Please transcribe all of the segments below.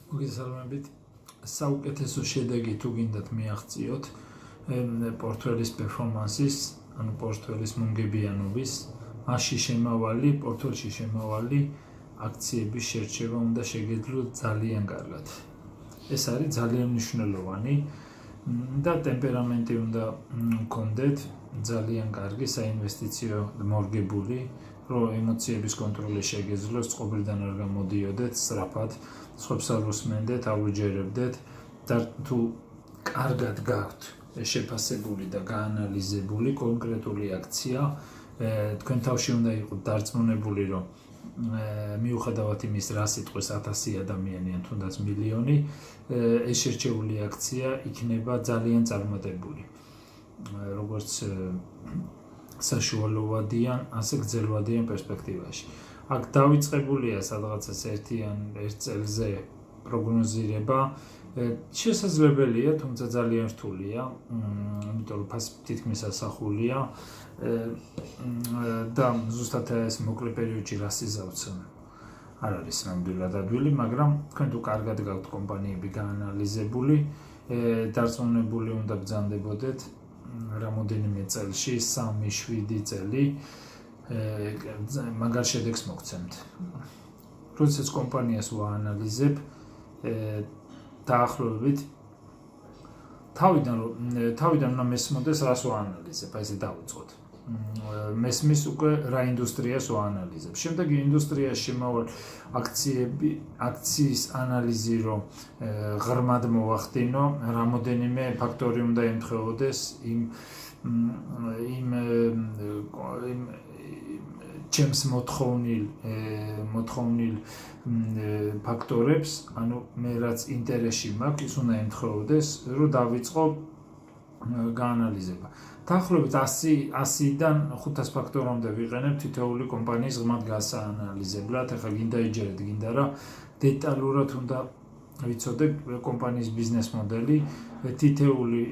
მოგესალმებით. საუკეთესო შედეგი თუ გინდათ მიაღწიოთ პორტფელის პერფორმანსის, ანუ პორტფელის მომგებიანობის, მასში შემავალი, პორტფელში შემავალი აქციების შერჩევა უნდა შეგეძლოთ ძალიან კარგად. ეს არის ძალიან მნიშვნელოვანი და ტემპერამენტი უნდა გქონდეთ ძალიან კარგი საინვესტიციო მორგებული, რომ ემოციების კონტროლი შეგეძლოს, წყობილიდან არ გამოდიოდეთ სწრაფად, სხვებს არ უსმენდეთ, აუჯერებდეთ და თუ კარგად გაქვთ შეფასებული და გაანალიზებული კონკრეტული აქცია, თქვენ თავში უნდა იყოთ დარწმუნებული, რომ მიუხედავად იმის, რა სიტყვის 1000 ადამიანი ან თუნდაც მილიონი, ეს შერჩეული აქცია იქნება ძალიან წარმატებული. როგორც საშუალოვადიან, ასე გრძელვადიან პერსპექტივაში. აქ დავიწყებულია სადღაცას ერთ წელზე პროგნოზირება, შესაძლებელია, თუმცა ძალიან რთულია, იმიტომ რომ ფასი თითქმის ასახულია და ზუსტად ეს მოკლე პერიოდში რა სიზავთ არ არის ნამდვილად ადვილი, მაგრამ თქვენ თუ კარგად გაქვთ კომპანიები გაანალიზებული, დარწმუნებული უნდა ბრძანდებოდეთ რამოდენიმე წელში, 3-7 წელი მაგარ შედეგს მოგცემთ. როდესაც კომპანიას ვაანალიზებ, დაახლოებით თავიდან უნდა მესმოდეს, რას ვაანალიზებ, აი ესე დავიწყოთ. მესმის უკვე რა ინდუსტრიას ვაანალიზებ. შემდეგ ინდუსტრიაში შემავალ აქციის ანალიზი, რომ ღრმად მოვახდინო, რამოდენიმე ფაქტორი უნდა ემთხვეოდეს იმ ჩემს მოთხოვნილ ფაქტორებს, ანუ მე რაც ინტერესში მაქვს, ის უნდა ემთხვეოდეს, რომ დავიწყო გაანალიზება. დაახლოებით 100-დან 500 ფაქტორამდე ვიყენებ თითოეული კომპანიის ღრმად გასაანალიზებლად. ახლა გინდა იჯერეთ, გინდა რა დეტალურად უნდა ვიცოდეთ კომპანიის ბიზნეს მოდელი, თითოეული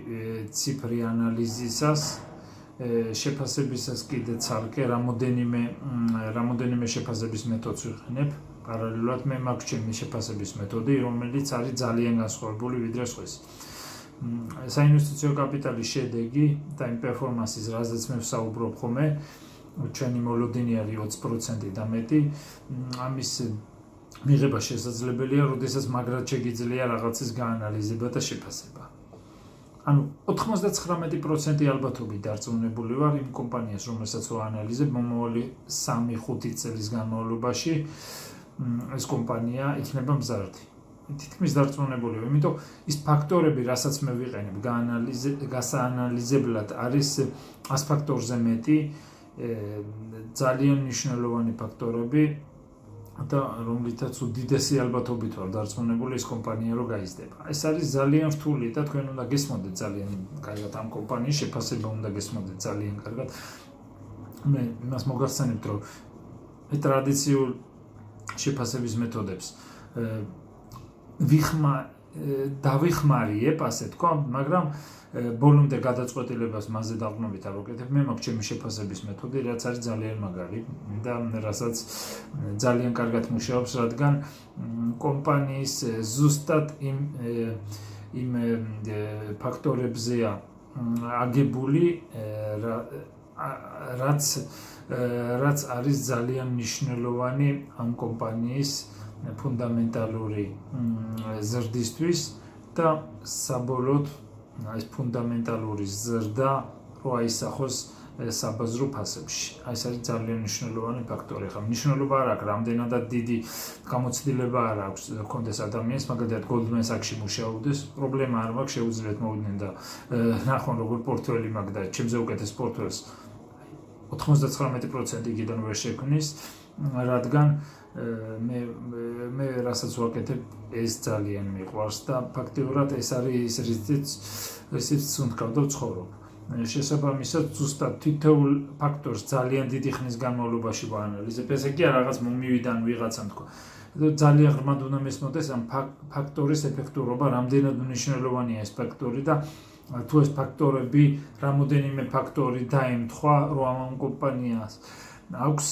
ციფრი ანალიზისას, შეფასებისას კიდე ცალკე რამოდენიმე შეფასების მეთოდს ვიყენებ. პარალელურად მე მაქვს ჩემი შეფასების მეთოდი, რომელიც არის ძალიან განსხვავებული ვიდრე სხვისი. საინვესტიციო კაპიტალის შედეგი და იმ პერფორმანსის, რაზეც მე ვსაუბრობ ხოლმე, ჩვენი მოლოდინი არის 20% და მეტი. ამის მიღება შესაძლებელია, როდესაც მაგრად შეგიძლია რაღაცის გაანალიზება და შეფასება. ანუ 99% ალბათობით დარწმუნებული ვარ იმ კომპანიას, რომელსაც ვაანალიზებ, მომავალი 3-5 წელის განმავლობაში ეს კომპანია იქნება მზარდი. თითქმის დარწმუნებული ვარ, იმიტომ ის ფაქტორები, რასაც მე ვიყენებ გასაანალიზებლად, არის 100 ფაქტორზე მეტი, ძალიან მნიშვნელოვანი ფაქტორები და რომლითაც უდიდესი ალბათობით ვარ დარწმუნებული ეს კომპანია რო გაიზრდება. ეს არის ძალიან რთული და თქვენ უნდა გესმოდეთ ძალიან კარგად ამ კომპანიის შეფასება უნდა გესმოდეთ ძალიან კარგად. მე იმას მოგახსენებთ, რომ მე ტრადიციულ შეფასების მეთოდებს დავიხმარიებ, ასე თქვა, მაგრამ ბოლომდე გადაწყვეტილებას მასზე დაყრდნობით არ ვაკეთებ. მე მაქვს ჩემი შეფასების მეთოდი, რაც არის ძალიან მაგარი და რასაც ძალიან კარგად მუშაობს, რადგან კომპანიის ზუსტად იმ ფაქტორებზეა აგებული, რაც არის ძალიან მნიშვნელოვანი ამ კომპანიის ფუნდამენტალური ზრდისთვის და საბოლოოდ ეს ფუნდამენტალური ზრდა რო აისახოს საბაზრო ფასებში. ეს არის ძალიან მნიშვნელოვანი ფაქტორი. ხა მნიშვნელობა არ აქვს, რამდენადაც დიდი გამოცდილება არ აქვს კონდეს ადამიანს, მაგალითად Goldman Sachs-ში მუშაობდეს, პრობლემა არ მაქვს, შეუძლიათ მოვიდნენ და ნახონ როგორ პორტფელი მაქვს და ჩემზე უკეთეს პორტფელს 99% იქიდან ვერ შექმნის, რადგან მე რასაც ვაკეთებ, ეს ძალიან მიყვარს და ფაქტიურად ეს არის ისიც სუნთქავ და ვცხოვრობ. შესაბამისად, ზუსტად თითოეულ ფაქტორს ძალიან დიდი ხნის განმავლობაში ვაანალიზებ. ესე კი არა რაღაც მომივიდან ვიღაცამ თქვა. ძალიან ღრმად უნდა მესმოდეს ამ ფაქტორის ეფექტურობა, რამდენად მნიშვნელოვანია ეს ფაქტორი და თუ ეს ფაქტორები, რამოდენიმე ფაქტორი დაემთხვა, რომ ამ კომპანიას აქვს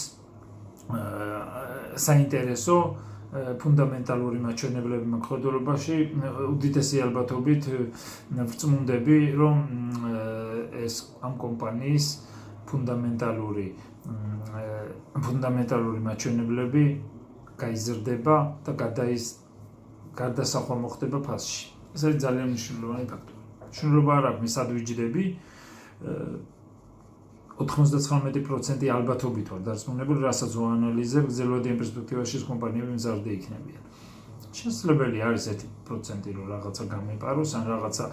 საინტერესო ფუნდამენტალური მაჩვენებლები მხედველობაში უდიდესი ალბათობით ვწმუნდები, რომ ეს ამ კომპანიის ფუნდამენტალური მაჩვენებლები გაიზრდება და გარდასახვა მოხდება ფასში. ეს არის ძალიან მნიშვნელოვანი ფაქტორი. მნიშვნელობა არ აქვს, სად ვიჯდები 99% ალბათობით ვარ დარწმუნებული, რასაც ვაანალიზებ, გრძელვადიან პერსპექტივაში ეს კომპანიები მზარდი იქნებიან. შესაძლებელი არის 1% რომ რაღაცა გამეპაროს, ან რაღაცა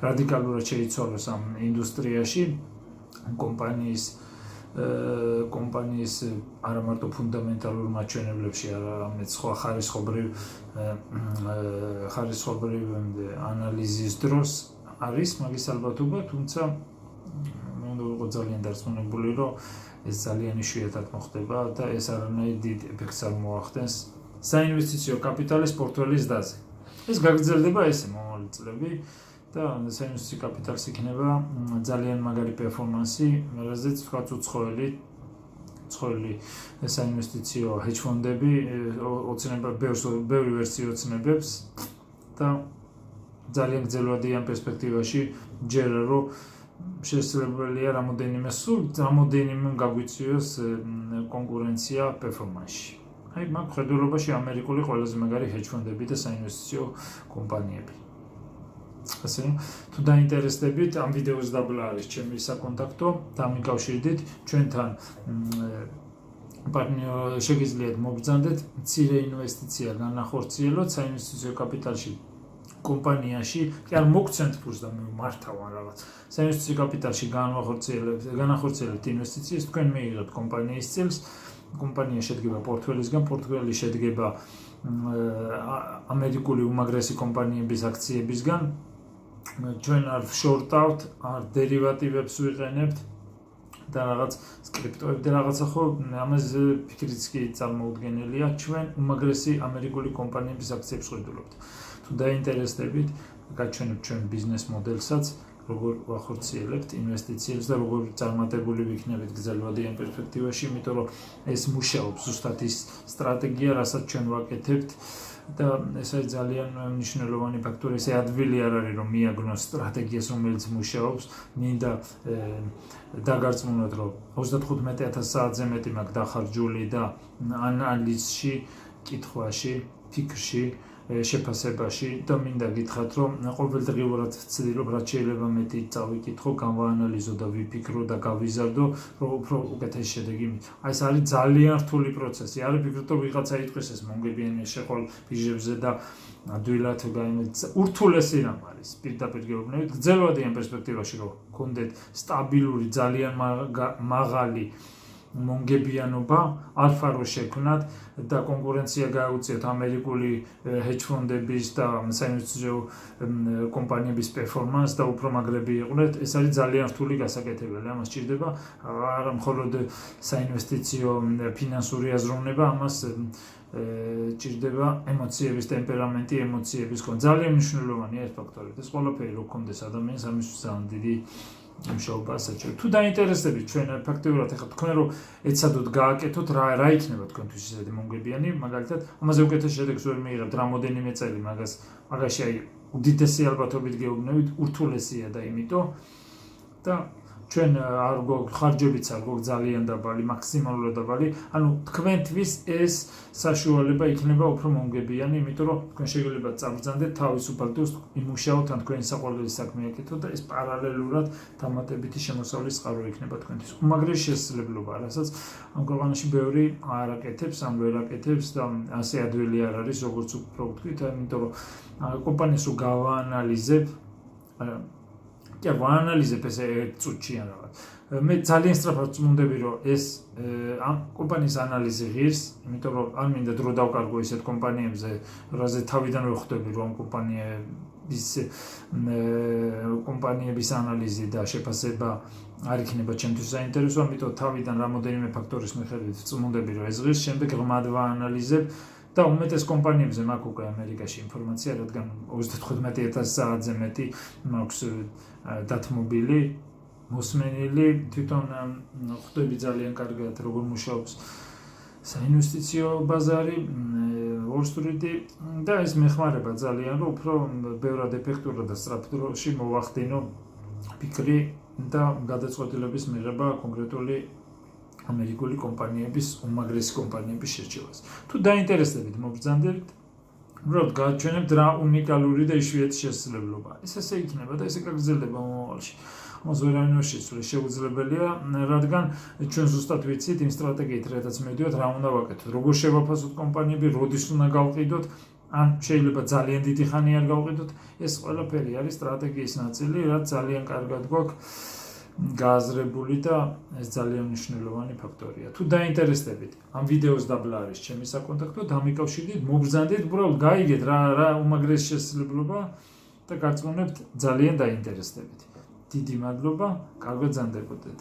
რადიკალურად შეიცვალოს ამ ინდუსტრიაში კომპანიის არა მარტო ფუნდამენტალურ მაჩვენებლებში, არამედ სხვა ხარისხობრივ ანალიზის დროს არის მაგის ალბათობა, თუმცა ვიყო ძალიან დარწმუნებული, რომ ეს ძალიან იშვიათად მოხდება და ეს არანაირ დიდ ეფექტს არ მოახდენს საინვესტიციო კაპიტალის პორტფელის დაზე. ეს გაგრძელდება ესე მომავალი წლები და საინვესტიციო კაპიტალს იქნება ძალიან მაგარი პერფორმანსი, რაზეც ვთქვათ უცხოელი საინვესტიციო ჰედჯ ფონდები ოცნებად ბევრი ვერსიო ოცნებებს და ძალიან გრძელვადიან პერსპექტივაში ჯერა რომ შესაძლებელია რამოდენიმე გაგვიწიოს კონკურენცია პერფორმანსში. აი მაგ ხედულობაში ამერიკული ყველაზე მაგარი ჰედჯ ფონდები და საინვესტიციო კომპანიები. ასე თუ დაინტერესდებით, ამ ვიდეოს დაბლა არის ჩემი საკონტაქტო, დამიკავშირდით ჩვენთან შეგიძლიათ მობრძანდეთ მცირე ინვესტიცია განახორციელოთ საინვესტიციო კაპიტალში კომპანიაში, კი არ მოგცემთ ფულს და მე მართავ რაღაც. საინვესტიციო კაპიტალში განახორციელებთ ინვესტიციის, თქვენ მიიღებთ კომპანიის წილს, კომპანია შედგება პორტფელისგან, პორტფელი შედგება ამერიკული უმაგრესი კომპანიების აქციებისგან. ჩვენ არ ვშორტავთ, არ დერივატივებს ვიყენებთ და რაღაც კრიპტოები და რაღაცა ხო ამაზე ფიქრიც კი წარმოუდგენელია, ჩვენ უმაგრესი ამერიკული კომპანიების აქციებს ვხედულობთ. თუ დაინტერესდებით, გაჩვენებთ ჩვენ ბიზნეს მოდელსაც, როგორ ვახორციელებთ ინვესტიციებს და როგორ წარმატებული ვიქნებით გრძელვადიან პერსპექტივაში, იმიტომ რომ ეს მუშაობს ზუსტად ის სტრატეგია, რასაც ჩვენ ვაკეთებთ და ეს არის ძალიან მნიშვნელოვანი ფაქტორი. ესე ადვილი არ არის რომ მიაგნოს სტრატეგიას, რომელიც მუშაობს, მინდა დაგარწმუნოთ, რომ 35,000 საათზე მეტი მაქვს დახარჯული და ანალიზში, კითხვაში, ფიქრში, შეფასებაში და მინდა გითხრათ, რომ ყოველდღიურად ვცდილობ რაც შეიძლება მეტი წავიკითხო, გავაანალიზო და ვიფიქრო და გავიზარდო, რომ უფრო უკეთესი შედეგი მივიღო. აი ეს არის ძალიან რთული პროცესი. არ ვფიქრობ, რომ ვიღაცა იტყვის ეს მონგებიანი შეყოლ ბიჟებზე და ადვილად გაიმეც. ურთულესი რამ არის პირდაპირ გეუბნებით, გრძელვადიან პერსპექტივაში რომ გქონდეთ სტაბილური, ძალიან მაღალი მონგებიანობა, ალფა რო შექმნათ და კონკურენცია გაუწიოთ ამერიკული ჰედჯ ფონდების და საინვესტიციო კომპანიების პერფორმანსს და უფრო მაგრები იყვნენ, ეს არის ძალიან რთული გასაკეთებელი. ამას სჭირდება არა მხოლოდ საინვესტიციო ფინანსური აზროვნება, ამას ჭირდება ემოციების ტემპერამენტი, ემოციების ხომ ძალიან მნიშვნელოვანია ეს ფაქტორი. ეს ყველაფერი რო გქონდეს ადამიანს, ამისთვის ძალიან დიდი მუშაობა საჭირო. თუ დაინტერესდებით ჩვენ ფაქტიურად ახლა თქვენ რომ ეცადოთ გააკეთოთ რა იქნება თქვენთვის ისეთი მონგებიანი, მაგალითად ამაზე უკეთეს შედეგს ვერ მიიღებთ რამოდენიმე წელი, მაგაში აი უდიდესი ალბათობით გეუბნებით, ურთულესია და იმიტომ და ჩვენ არ გვაქვს ხარჯებიც არ გვაქვს ძალიან დაბალი, მაქსიმალურად დაბალი, ანუ თქვენთვის ეს საშუალება იქნება უფრო მონგებიანი, იმიტომ რომ თქვენ შეგიძლიათ წაბრძანდეთ თავისუფალ დროს იმუშაოთ, ან თქვენი საყვარელი საქმე აკეთოთ და ეს პარალელურად დამატებითი შემოსავლის წყარო იქნება თქვენთვის. უმაგრესი შესაძლებლობა, რასაც ამ ქვეყანაში ბევრი არ აკეთებს, ან ვერ აკეთებს და ასე ადვილი არ არის, როგორც უფრო ვთქვით, იმიტომ რომ კომპანიას რო გავაანალიზებ, კი ვაანალიზებ ესე წუთში ან რაღაც. მე ძალიან სწრაფად ვწმუნდები, რომ ეს ამ კომპანიის ანალიზი ღირს, იმიტომ რომ არ მინდა დრო დავკარგო ისეთ კომპანიებზე, რაზე თავიდან ვხვდები, რომ კომპანიების ანალიზი და შეფასება არ იქნება ჩემთვის საინტერესო, ამიტომ თავიდან რამოდენიმე ფაქტორის მიხედვით ვწმუნდები, რომ ეს ღირს, შემდეგ ღრმად ვაანალიზებ და უმეტეს კომპანიებზე მაქვს უკვე ამერიკაში ინფორმაცია, რადგან 35,000 საათზე მეტი მაქვს დათმობილი, მოსმენილი, თვითონ ხვდები ძალიან კარგად როგორ მუშაობს საინვესტიციო ბაზარი, Wall Street-ი და ეს მეხმარება ძალიან, რომ უფრო ბევრად ეფექტურად და სწრაფ დროში მოვახდინო ფიქრი და გადაწყვეტილების მიღება კონკრეტული ამერიკული კომპანიების, უმაგრესი კომპანიების შერჩევას. თუ დაინტერესდებით, მობრძანდებით, უბრალოდ გააჩვენებთ რა უნიკალური და იშვიათი შესაძლებლობაა. ეს ესე იქნება და ესე გაგრძელდება მომავალში. მას ვერავინ ვერ შეცვლის, შეუძლებელია, რადგან ჩვენ ზუსტად ვიცით იმ სტრატეგიით, რადგან მედიოთ რა უნდა ვაკეთოთ, როგორ შევაფასოთ კომპანიები, როდის უნდა გავყიდოთ, ან შეიძლება ძალიან დიდი ხანი არ გავყიდოთ, ეს ყველაფერი არის სტრატეგიის ნაწილი, რაც ძალიან კარგად გვაქვს გააზრებული და ეს ძალიან მნიშვნელოვანი ფაქტორია. თუ დაინტერესდებით, ამ ვიდეოს დაბლა არის ჩემი საკონტაქტო, დამიკავშირდით, მობრძანდით, უბრალოდ გაიგეთ რა უმაგრესი შესაძლებლობა და გარწმუნებთ ძალიან დაინტერესდებით. დიდი მადლობა, კარგად ზანდებოდეთ.